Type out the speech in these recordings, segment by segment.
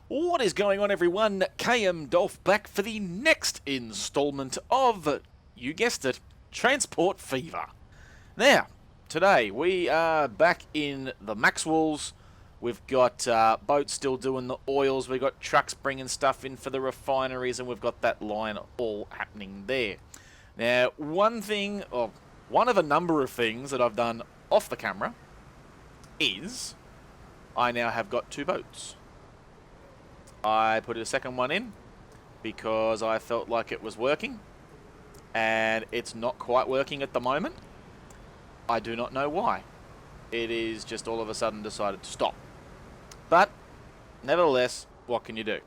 What is going on, everyone? KMDolph back for the next installment of, you guessed it, Transport Fever. Now, today we are back in the Maxwells. We've got boats still doing the oils. We've got trucks bringing stuff in for the refineries, and we've got that line all happening there. Now, one of a number of things that I've done off the camera is I now have got two boats. I put a second one in because I felt like it was working, and it's not quite working at the moment. I do not know why. It is just all of a sudden decided to stop. But nevertheless, what can you do?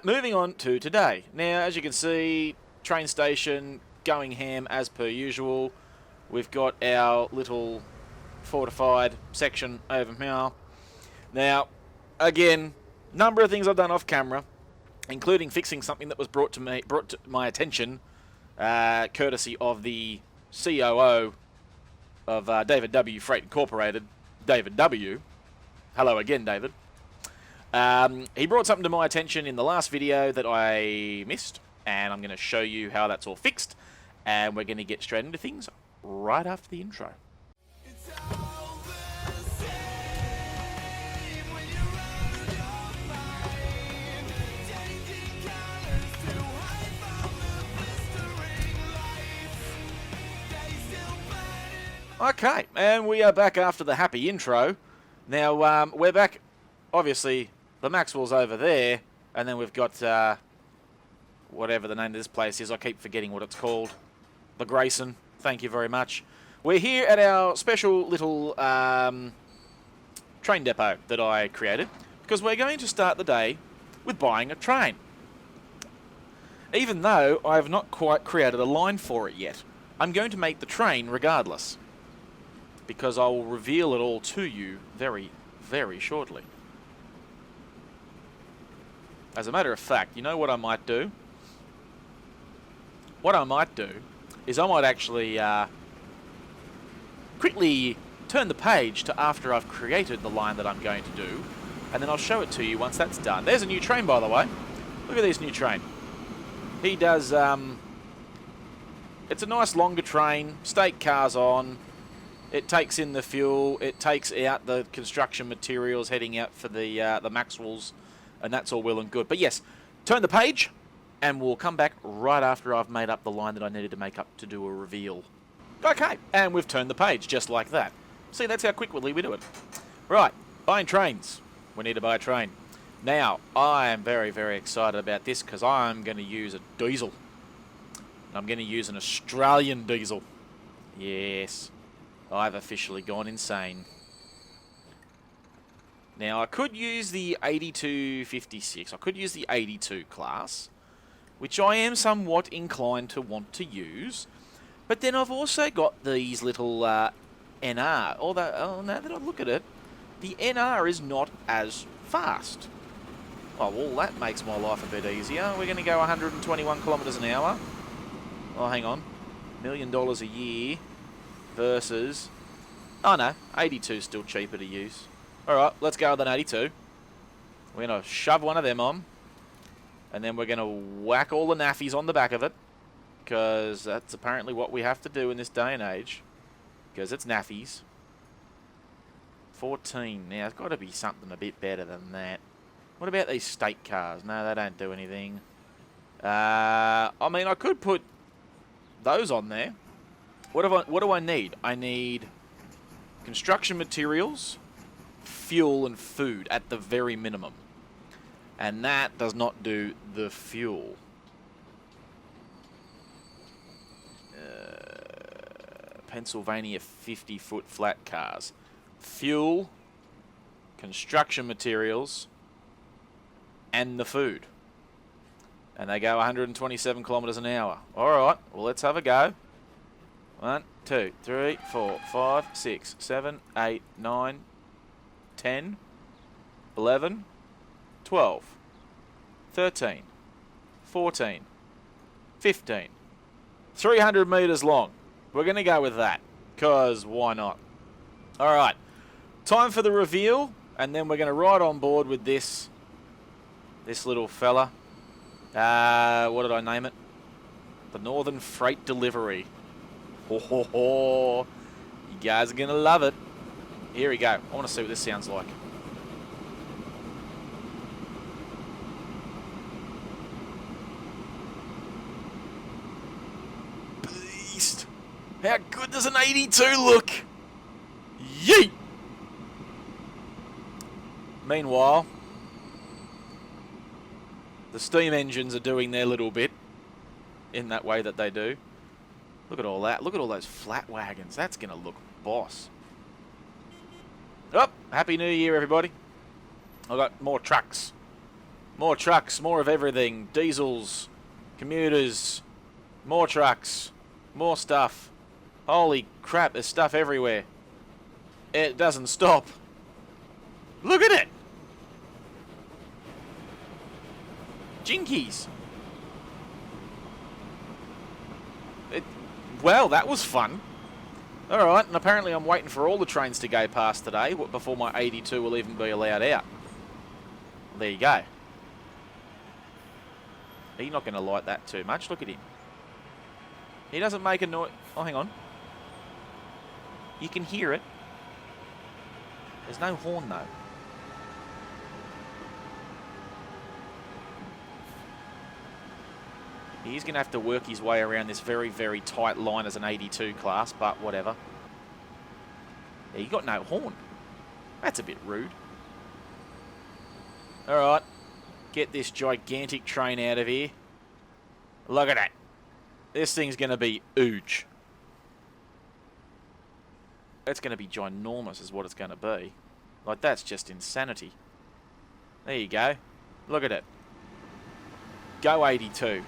Moving on to today. Now, as you can see, train station going ham as per usual. We've got our little fortified section over here. Now, again, number of things I've done off camera, including fixing something that was brought to my attention, courtesy of the COO of David W. Freight Incorporated, David W. Hello again, David. He brought something to my attention in the last video that I missed, and I'm going to show you how that's all fixed, and we're going to get straight into things right after the intro. Okay, and we are back after the happy intro. Now, we're back, obviously, the Maxwell's over there, and then we've got, whatever the name of this place is. I keep forgetting what it's called. The Grayson. Thank you very much. We're here at our special little train depot that I created, because we're going to start the day with buying a train. Even though I have not quite created a line for it yet, I'm going to make the train regardless, because I will reveal it all to you very, very shortly. As a matter of fact, you know what I might do? What I might do is I might actually quickly turn the page to after I've created the line that I'm going to do, and then I'll show it to you once that's done. There's a new train, by the way. Look at this new train. He does, it's a nice longer train, stake cars on. It takes in the fuel, it takes out the construction materials heading out for the Maxwells, and that's all well and good. But yes, turn the page, and we'll come back right after I've made up the line that I needed to make up to do a reveal. Okay, and we've turned the page just like that. See, that's how quickly we do it. Right, buying trains. We need to buy a train. Now, I am very, very excited about this because I'm going to use a diesel. I'm going to use an Australian diesel. Yes. I've officially gone insane. Now, I could use the 8256. I could use the 82 class, which I am somewhat inclined to want to use. But then I've also got these little NR. Although, now that I look at it, the NR is not as fast. Oh, well, that makes my life a bit easier. We're going to go 121 kilometres an hour. Oh, hang on. $1 million a year. Versus, oh no, 82 is still cheaper to use. Alright, let's go with an 82. We're going to shove one of them on. And then we're going to whack all the naffies on the back of it. Because that's apparently what we have to do in this day and age. Because it's naffies. 14. Now, it's got to be something a bit better than that. What about these state cars? No, they don't do anything. I mean, I could put those on there. What do I need? I need construction materials, fuel, and food at the very minimum. And that does not do the fuel. Pennsylvania 50-foot flat cars. Fuel, construction materials, and the food. And they go 127 kilometres an hour. Alright, well, let's have a go. 1, 2, 3, 4, 5, 6, 7, 8, 9, 10, 11, 12, 13, 14, 15. 300 metres long. We're going to go with that, because why not? All right, time for the reveal. And then we're going to ride on board with this little fella. What did I name it? The Northern Freight Delivery. Ho, ho, ho. You guys are going to love it. Here we go. I want to see what this sounds like. Beast. How good does an 82 look? Yeet! Meanwhile, the steam engines are doing their little bit in that way that they do. Look at all that. Look at all those flat wagons. That's going to look boss. Oh, Happy New Year, everybody. I've got more trucks. More trucks, more of everything. Diesels, commuters, more trucks, more stuff. Holy crap, there's stuff everywhere. It doesn't stop. Look at it. Jinkies. Well, that was fun. Alright, and apparently I'm waiting for all the trains to go past today before my 82 will even be allowed out. There you go. He's not going to like that too much. Look at him. He doesn't make a noise. Oh, hang on. You can hear it. There's no horn, though. He's going to have to work his way around this very, very tight line as an 82 class, but whatever. Yeah, you got no horn. That's a bit rude. Alright. Get this gigantic train out of here. Look at that. This thing's going to be huge. It's going to be ginormous is what it's going to be. Like, that's just insanity. There you go. Look at it. Go 82.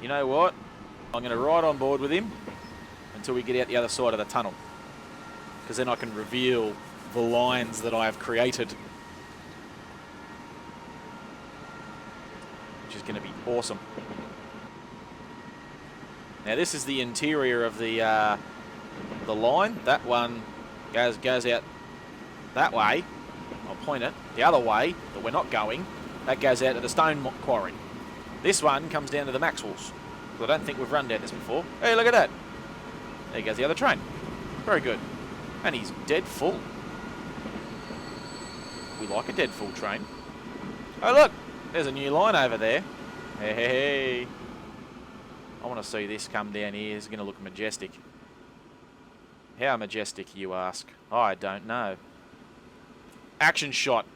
You know what? I'm going to ride on board with him until we get out the other side of the tunnel. Because then I can reveal the lines that I have created. Which is going to be awesome. Now this is the interior of the line. That one goes out that way. I'll point it. The other way, that we're not going, that goes out to the stone quarry. This one comes down to the Maxwells. I don't think we've run down this before. Hey, look at that. There goes the other train. Very good. And he's dead full. We like a dead full train. Oh, look. There's a new line over there. Hey, hey, hey. I want to see this come down here. It's going to look majestic. How majestic, you ask? I don't know. Action shot.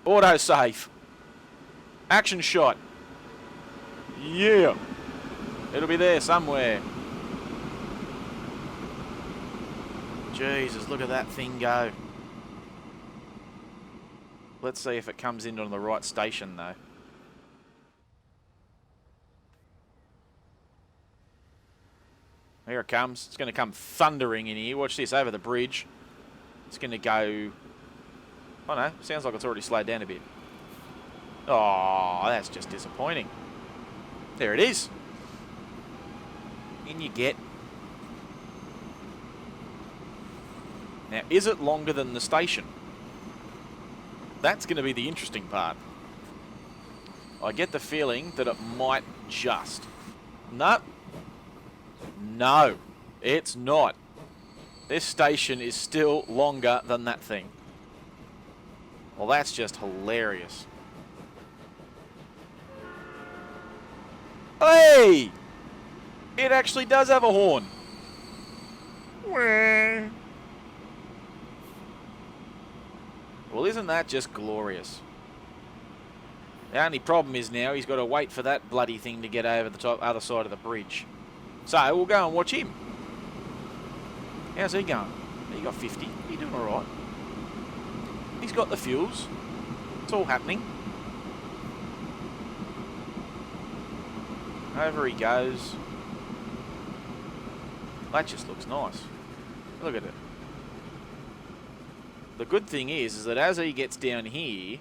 Auto save. Action shot. Yeah. It'll be there somewhere. Jesus, look at that thing go. Let's see if it comes in on the right station, though. Here it comes. It's going to come thundering in here. Watch this, over the bridge. It's going to go... Oh, no. Sounds like it's already slowed down a bit. Oh, that's just disappointing. There it is. In you get. Now, is it longer than the station? That's going to be the interesting part. I get the feeling that it might just. No. No, it's not. This station is still longer than that thing. Well, that's just hilarious. Hey! It actually does have a horn. Well, isn't that just glorious? The only problem is now he's got to wait for that bloody thing to get over the other side of the bridge. So we'll go and watch him. How's he going? He got 50. He's doing all right. He's got the fuels. It's all happening. Over he goes. That just looks nice. Look at it. The good thing is that as he gets down here,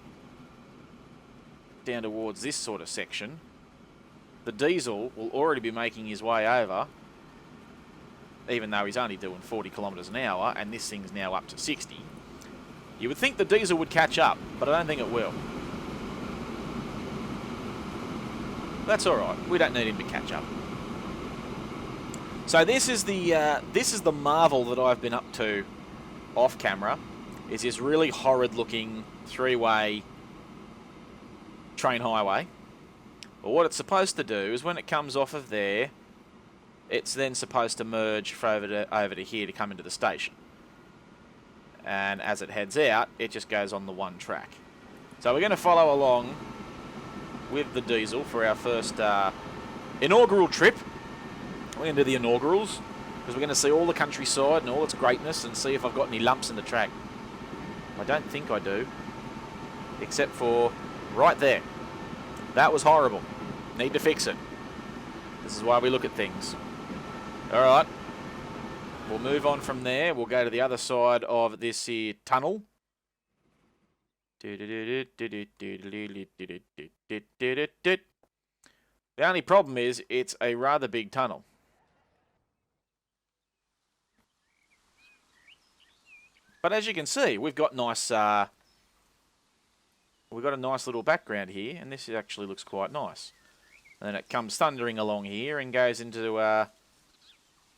down towards this sort of section, the diesel will already be making his way over, even though he's only doing 40 kilometres an hour, and this thing's now up to 60. You would think the diesel would catch up, but I don't think it will. That's all right. We don't need him to catch up. So this is the marvel that I've been up to off camera, is this really horrid looking three-way train highway. But what it's supposed to do is when it comes off of there, it's then supposed to merge over to here to come into the station. And as it heads out, it just goes on the one track. So we're going to follow along with the diesel for our first inaugural trip. We're going to do the inaugurals because we're going to see all the countryside and all its greatness and see if I've got any lumps in the track. I don't think I do, except for right there. That was horrible. Need to fix it. This is why we look at things. All right. We'll move on from there. We'll go to the other side of this here tunnel. The only problem is it's a rather big tunnel. But as you can see, we've got nice. We've got a nice little background here, and this actually looks quite nice. And then it comes thundering along here and goes into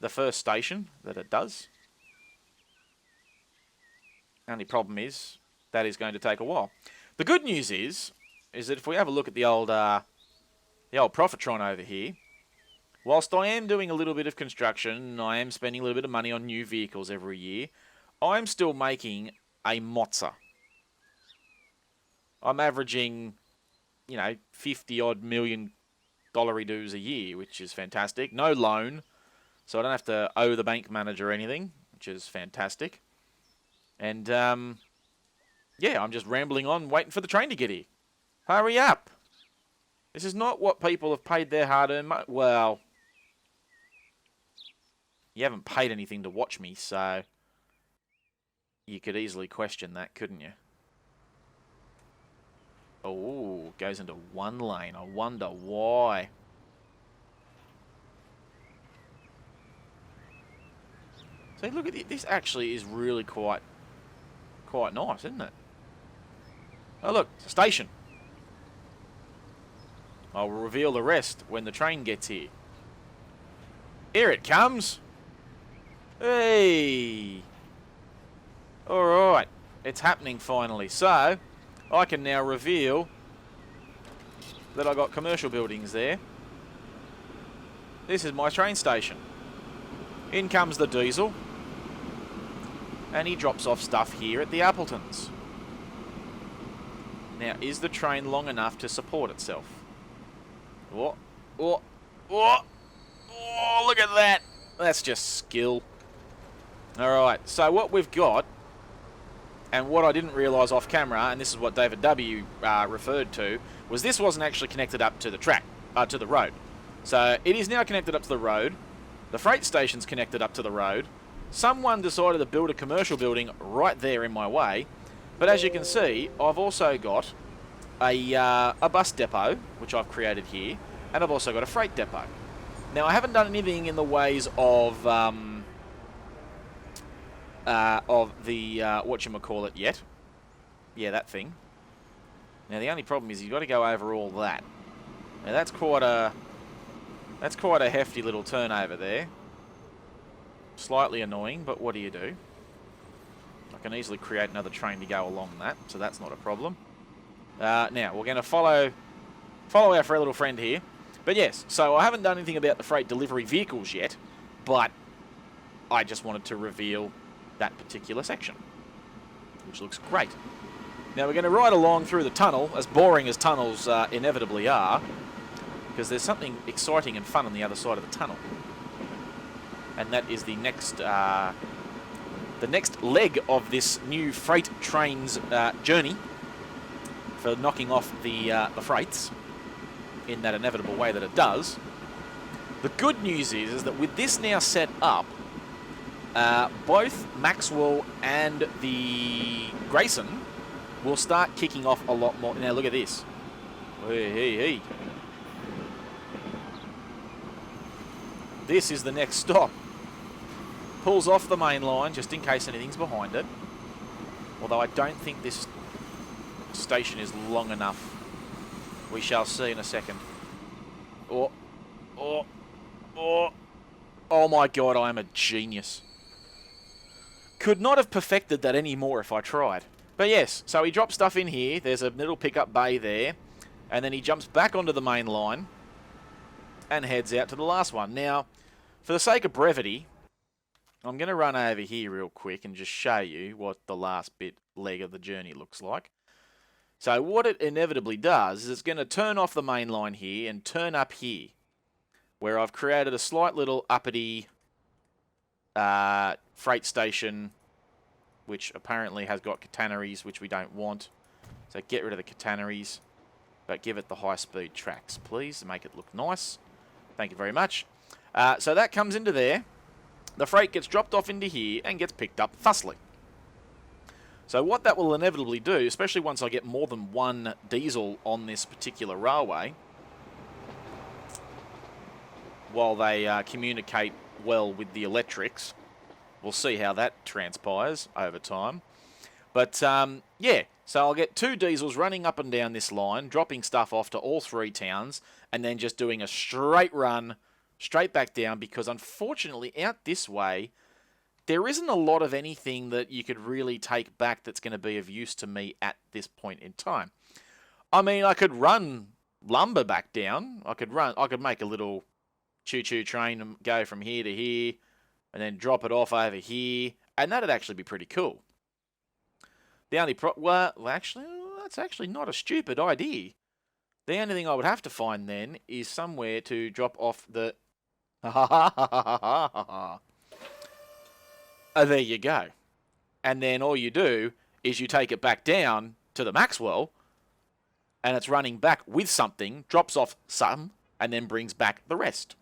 the first station that it does. Only problem is that is going to take a while. The good news is that if we have a look at the old Profitron over here, whilst I am doing a little bit of construction, I am spending a little bit of money on new vehicles every year, I'm still making a mozza. I'm averaging, 50-odd million $50 a year, which is fantastic. No loan, so I don't have to owe the bank manager anything, which is fantastic. And, yeah, I'm just rambling on, waiting for the train to get here. Hurry up! This is not what people have paid their hard-earned money. Well, you haven't paid anything to watch me, so you could easily question that, couldn't you? Oh, goes into one lane. I wonder why. See, look at it. This actually is really quite nice, isn't it? Oh, look, it's a station. I will reveal the rest when the train gets here. Here it comes. Hey. All right. It's happening finally. So, I can now reveal that I got commercial buildings there. This is my train station. In comes the diesel. And he drops off stuff here at the Appletons. Now, is the train long enough to support itself? Oh, oh, oh, oh, look at that. That's just skill. Alright, so what we've got, and what I didn't realise off camera, and this is what David W. Referred to, was this wasn't actually connected up to the track, to the road. So it is now connected up to the road. The freight station's connected up to the road. Someone decided to build a commercial building right there in my way. But as you can see, I've also got a bus depot, which I've created here, and I've also got a freight depot. Now, I haven't done anything in the ways of the whatchamacallit yet. Yeah, that thing. Now, the only problem is you've got to go over all that. Now, that's quite a hefty little turnover there. Slightly annoying, but what do you do? I can easily create another train to go along that, so that's not a problem. Now, we're going to follow our little friend here. But yes, so I haven't done anything about the freight delivery vehicles yet, but I just wanted to reveal that particular section, which looks great. Now, we're going to ride along through the tunnel, as boring as tunnels inevitably are, because there's something exciting and fun on the other side of the tunnel. And that is the next leg of this new freight train's journey for knocking off the freights in that inevitable way that it does. The good news is that with this now set up, both Maxwell and the Grayson will start kicking off a lot more. Now look at this. Hey. This is the next stop. Pulls off the main line just in case anything's behind it. Although I don't think this station is long enough. We shall see in a second. Oh, oh, oh. Oh my god, I am a genius. Could not have perfected that any more if I tried. But yes, so he drops stuff in here. There's a little pickup bay there. And then he jumps back onto the main line and heads out to the last one. Now, for the sake of brevity, I'm going to run over here real quick and just show you what the last leg of the journey looks like. So what it inevitably does is it's going to turn off the main line here and turn up here, where I've created a slight little uppity freight station, which apparently has got catenaries, which we don't want. So get rid of the catenaries, but give it the high-speed tracks, please, to make it look nice. Thank you very much. So that comes into there. The freight gets dropped off into here and gets picked up thusly. So what that will inevitably do, especially once I get more than one diesel on this particular railway, while they communicate well with the electrics, we'll see how that transpires over time. But yeah, so I'll get 2 diesels running up and down this line, dropping stuff off to all 3 towns, and then just doing a straight run, straight back down, because unfortunately out this way, there isn't a lot of anything that you could really take back that's going to be of use to me at this point in time. I mean, I could run lumber back down. I could make a little choo-choo train and go from here to here, and then drop it off over here, and that'd actually be pretty cool. The only well, actually, that's actually not a stupid idea. The only thing I would have to find then is somewhere to drop off the... there you go. And then all you do is you take it back down to the Maxwell, and it's running back with something, drops off some, and then brings back the rest.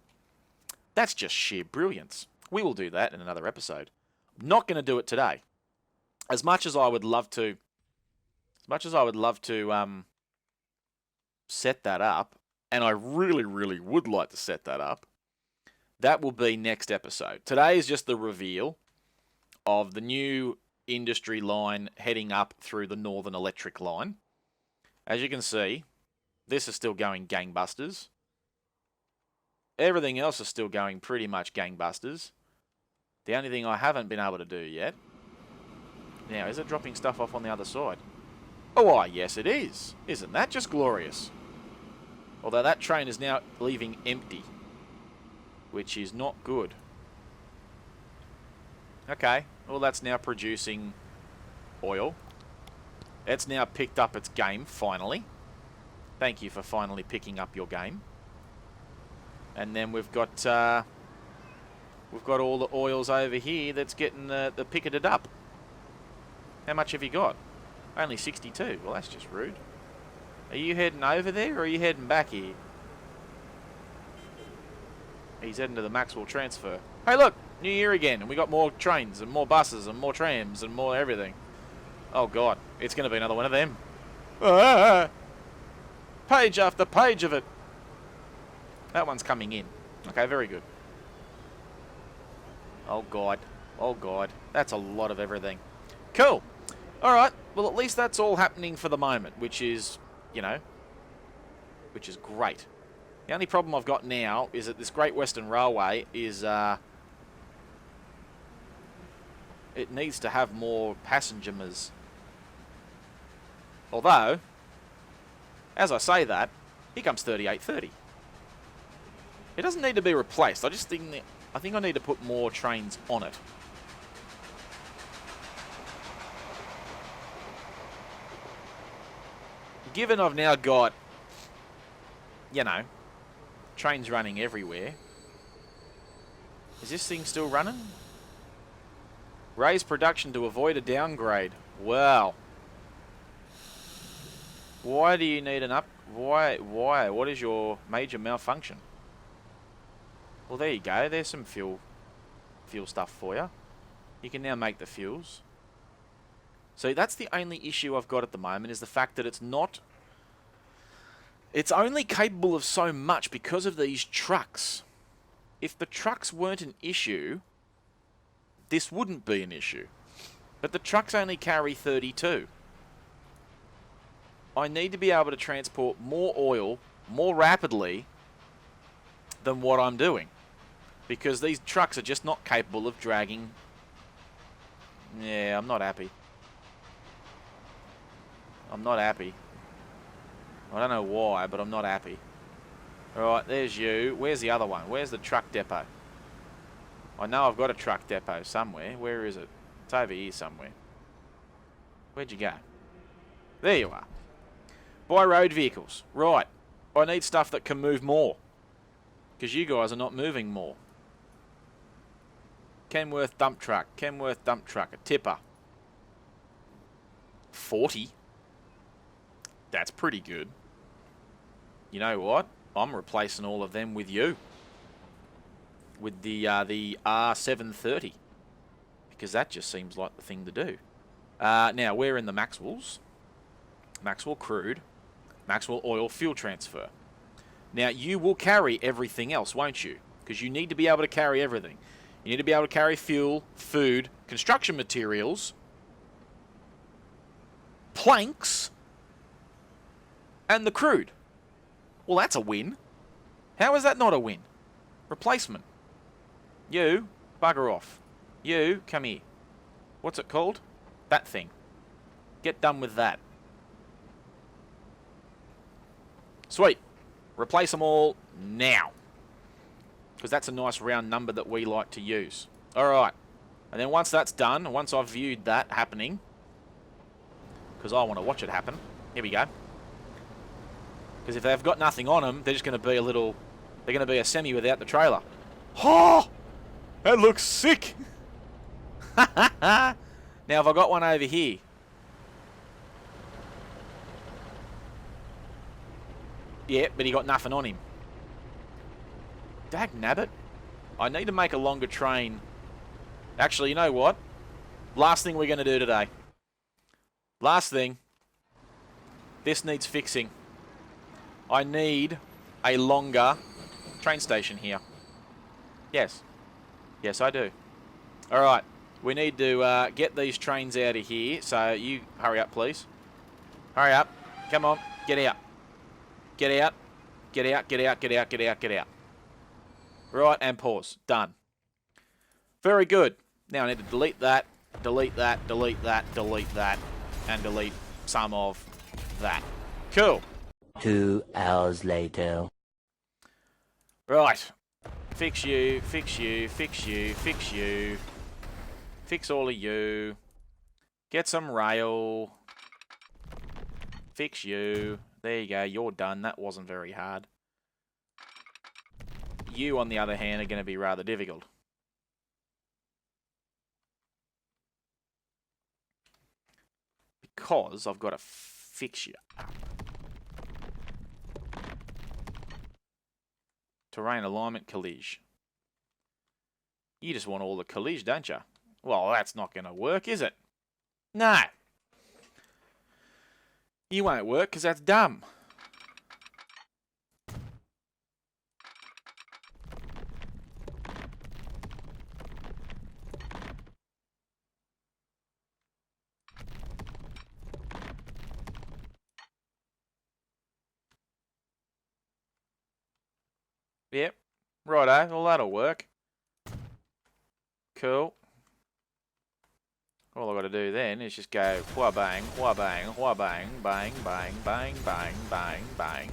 That's just sheer brilliance. We will do that in another episode. I'm not going to do it today. As much as I would love to set that up, and I really, really would like to set that up, that will be next episode. Today is just the reveal of the new industry line heading up through the Northern Electric line. As you can see, this is still going gangbusters. Everything else is still going pretty much gangbusters. The only thing I haven't been able to do yet... Now, is it dropping stuff off on the other side? Oh, why, yes it is. Isn't that just glorious? Although that train is now leaving empty, which is not good. Okay, well that's now producing oil. It's now picked up its game, finally. Thank you for finally picking up your game. And then we've got all the oils over here that's getting the picketed up. How much have you got? Only 62. Well, that's just rude. Are you heading over there, or are you heading back here? He's heading to the Maxwell transfer. Hey, look! New year again, and we got more trains, and more buses, and more trams, and more everything. Oh, God. It's going to be another one of them. Ah! Page after page of it. That one's coming in. Okay, very good. Oh, God. Oh, God. That's a lot of everything. Cool. Alright, well at least that's all happening for the moment, which is, you know, which is great. The only problem I've got now is that this Great Western Railway is, it needs to have more passengers. Although, as I say that, here comes 3830. It doesn't need to be replaced, I think I need to put more trains on it. Given I've now got, you know, trains running everywhere. Is this thing still running? Raise production to avoid a downgrade. Wow. Why do you need an up? Why? What is your major malfunction? Well, there you go. There's some fuel stuff for you. You can now make the fuels. So that's the only issue I've got at the moment, is the fact that it's not... It's only capable of so much because of these trucks. If the trucks weren't an issue, this wouldn't be an issue. But the trucks only carry 32. I need to be able to transport more oil more rapidly than what I'm doing. Because these trucks are just not capable of dragging. Yeah, I'm not happy. I'm not happy. I don't know why, but I'm not happy. Alright, there's you. Where's the other one? Where's the truck depot? I know I've got a truck depot somewhere. Where is it? It's over here somewhere. Where'd you go? There you are. Buy road vehicles. Right. I need stuff that can move more. Because you guys are not moving more. Kenworth dump truck. Kenworth dump truck. A tipper. 40? That's pretty good. You know what? I'm replacing all of them with you. With the R730. Because that just seems like the thing to do. Now, we're in the Maxwells. Maxwell crude. Maxwell oil fuel transfer. Now, you will carry everything else, won't you? Because you need to be able to carry everything. You need to be able to carry fuel, food, construction materials, planks, and the crude. Well, that's a win. How is that not a win? Replacement. You, bugger off. You, come here. What's it called? That thing. Get done with that. Sweet. Replace them all now. Because that's a nice round number that we like to use. Alright. And then once that's done, once I've viewed that happening, because I want to watch it happen. Here we go. Because if they've got nothing on them, they're just going to be a little... They're going to be a semi without the trailer. Oh! That looks sick! Now, have I got one over here? Yeah, but he got nothing on him. Dag nabbit. I need to make a longer train. Actually, you know what? Last thing we're going to do today. Last thing. This needs fixing. I need a longer train station here. Yes. Yes, I do. Alright. We need to get these trains out of here. So you hurry up, please. Hurry up. Come on. Get out. Get out. Get out, get out, get out, get out, get out. Right, and pause. Done. Very good. Now I need to delete that, delete that, delete that, delete that, and delete some of that. Cool. 2 hours later. Right. Fix you, fix you, fix you, fix you. Fix all of you. Get some rail. Fix you. There you go, you're done. That wasn't very hard. You, on the other hand, are going to be rather difficult. Because I've got to fix you up. Terrain alignment collige. You just want all the collige, don't you? Well, that's not going to work, is it? No. You won't work because that's dumb. Yep. Righto. Well, that'll work. Cool. All I've got to do then is just go wha bang, wha bang, wha bang, bang, bang, bang, bang, bang, bang.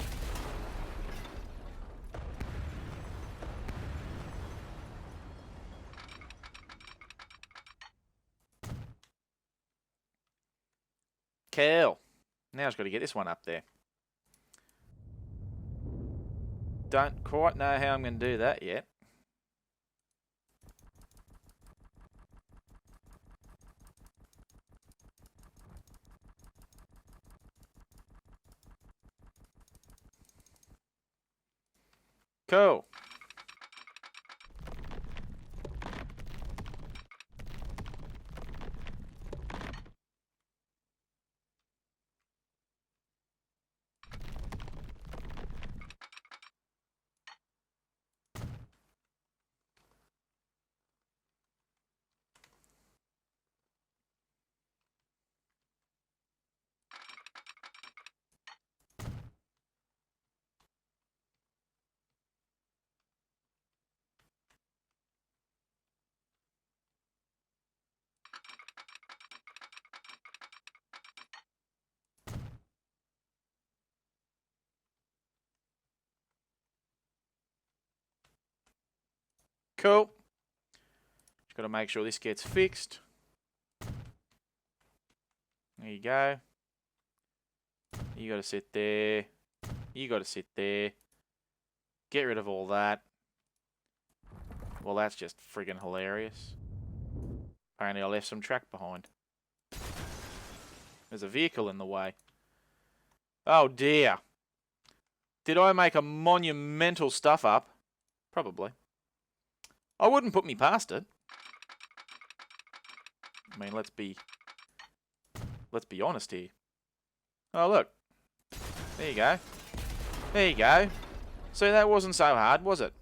Cool. Now I've got to get this one up there. Don't quite know how I'm going to do that yet. Cool. Cool. Just got to make sure this gets fixed. There you go. You got to sit there. You got to sit there. Get rid of all that. Well, that's just friggin' hilarious. Apparently I left some track behind. There's a vehicle in the way. Oh dear. Did I make a monumental stuff up? Probably. I wouldn't put me past it. I mean, let's be honest here. Oh, look. There you go. There you go. See, that wasn't so hard, was it?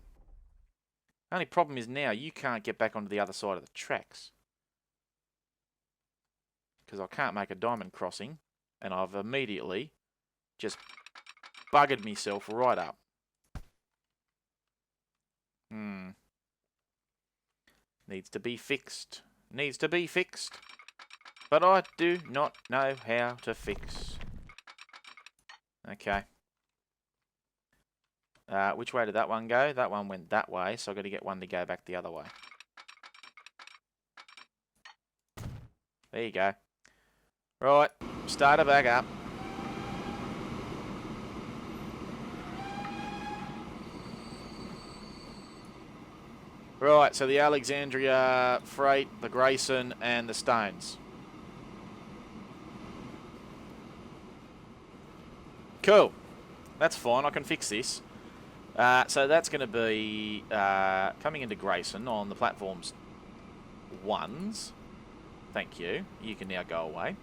Only problem is now you can't get back onto the other side of the tracks. Because I can't make a diamond crossing, and I've immediately just buggered myself right up. Needs to be fixed. Needs to be fixed. But I do not know how to fix. Okay. Which way did that one go? That one went that way, so I've got to get one to go back the other way. There you go. Right, start it back up. Right, so the Alexandria Freight, the Grayson, and the Stones. Cool. That's fine, I can fix this. So that's going to be coming into Grayson on the platforms 1s. Thank you. You can now go away.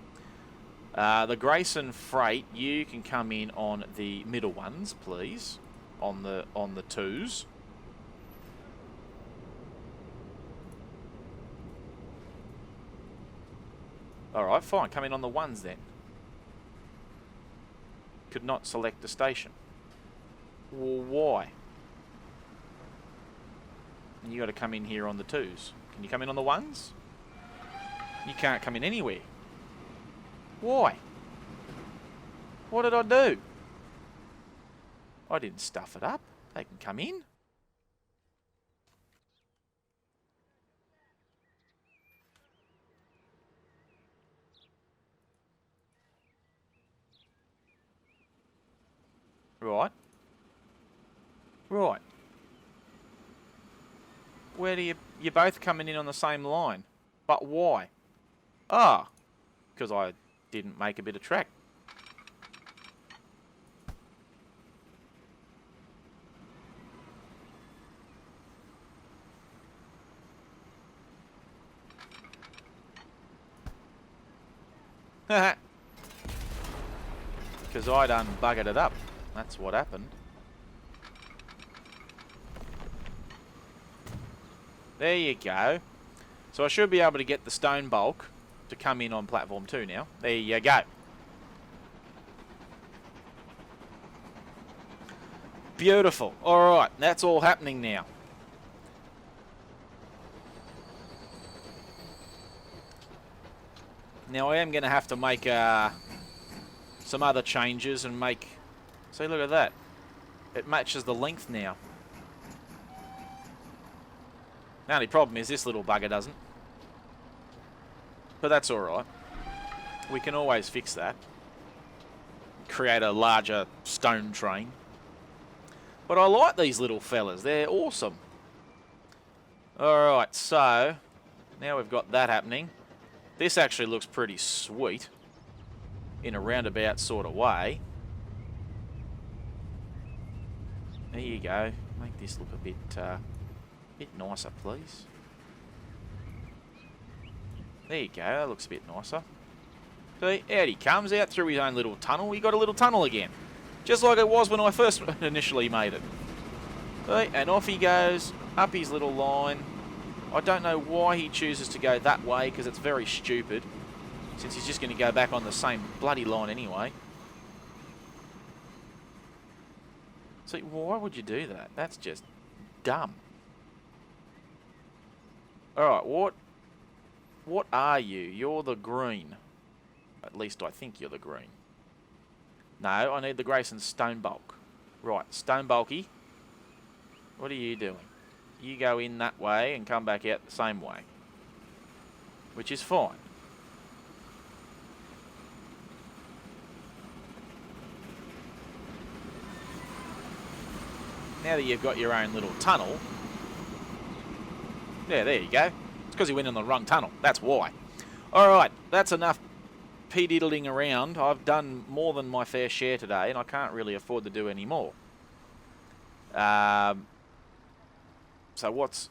The Grayson Freight, you can come in on the middle ones, please. On the 2s. Alright, fine. Come in on the 1s then. Could not select the station. Well, why? You got to come in here on the 2s. Can you come in on the 1s? You can't come in anywhere. Why? What did I do? I didn't stuff it up. They can come in. Right. Right. Where do you're both coming in on the same line. But why? Ah. Because I didn't make a bit of track. Because I done buggered it up. That's what happened. There you go. So I should be able to get the stone bulk to come in on platform 2 now. There you go. Beautiful. Alright, that's all happening now. Now I am going to have to make some other changes and make... See, look at that. It matches the length now. The only problem is this little bugger doesn't. But that's alright. We can always fix that. Create a larger stone train. But I like these little fellas. They're awesome. Alright, so... Now we've got that happening. This actually looks pretty sweet. In a roundabout sort of way. There you go. Make this look a bit nicer, please. There you go. That looks a bit nicer. See, out he comes out through his own little tunnel. He got a little tunnel again. Just like it was when I first initially made it. See, and off he goes, up his little line. I don't know why he chooses to go that way, because it's very stupid. Since he's just going to go back on the same bloody line anyway. See, why would you do that? That's just dumb. Alright, what are you? You're the green. At least I think you're the green. No, I need the Grayson stone bulk. Right, stone bulky. What are you doing? you go in that way and come back out the same way, which is fine. Now that you've got your own little tunnel, yeah, there you go. It's because you went in the wrong tunnel. That's why. All right, that's enough pee-diddling around. I've done more than my fair share today, and I can't really afford to do any more. So what's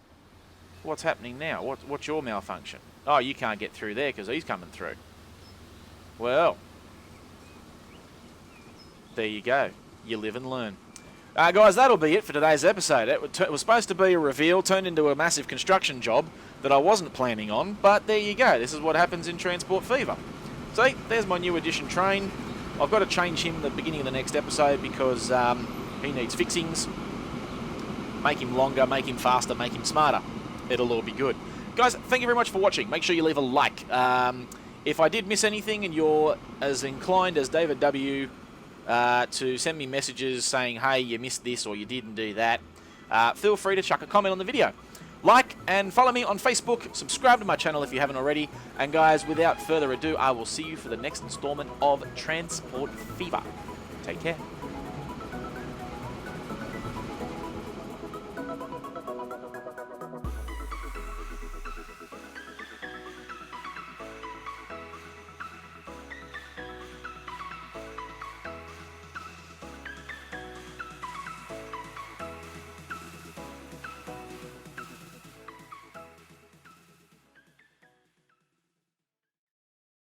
happening now? What's your malfunction? Oh, you can't get through there because he's coming through. Well, there you go. You live and learn. Guys, that'll be it for today's episode. It was supposed to be a reveal, turned into a massive construction job that I wasn't planning on, but there you go. This is what happens in Transport Fever. See, there's my new edition train. I've got to change him at the beginning of the next episode because he needs fixings. Make him longer, make him faster, make him smarter. It'll all be good. Guys, thank you very much for watching. Make sure you leave a like. If I did miss anything and you're as inclined as David W. To send me messages saying, hey, you missed this or you didn't do that, feel free to chuck a comment on the video. Like and follow me on Facebook. Subscribe to my channel if you haven't already. And guys, without further ado, I will see you for the next installment of Transport Fever. Take care.